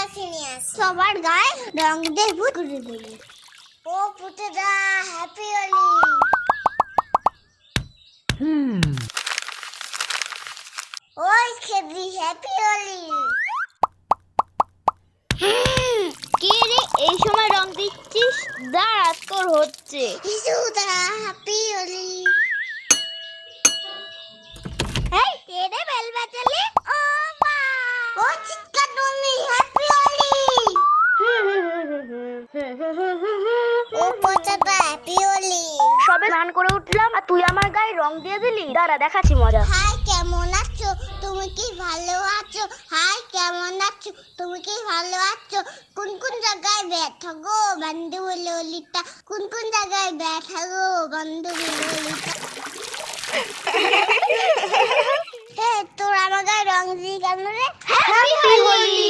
কাছে নিয়ে আসি, সবার গায়ে রং দিয়ে ভূত করে দিলি। ও পুতেরা, হ্যাপি হোলি। ওই খেবি, হ্যাপি হোলি। কে রে এই সময় রং দিচ্ছিস? দাঁড়া, তোর হচ্ছে। ইসুদা, হ্যাপি হোলি। এই কে রে বেল বাজালে? ও মা, ও চিৎকার তুমি, হ্যাপি হোলি। ও পুতেরা, হ্যাপি হোলি। সবে স্নান করে উঠলাম আর তুই আমার গায়ে রং দিয়ে দিলি। দাঁড়া, দেখাচ্ছি মজা। হাই, কেমন আছো? তুমি কি ভালো আছো? হাই, কেমন আছো? তুমি কি ভালো আছো? কোন কোন জায়গায় ব্যথা গো বান্ধবী ললিতা? কোন কোন জায়গায় ব্যথা গো বান্ধবী ললিতা? তোর আমার গায়ে রং দিয়ে কেন রে? হ্যাপি হোলি।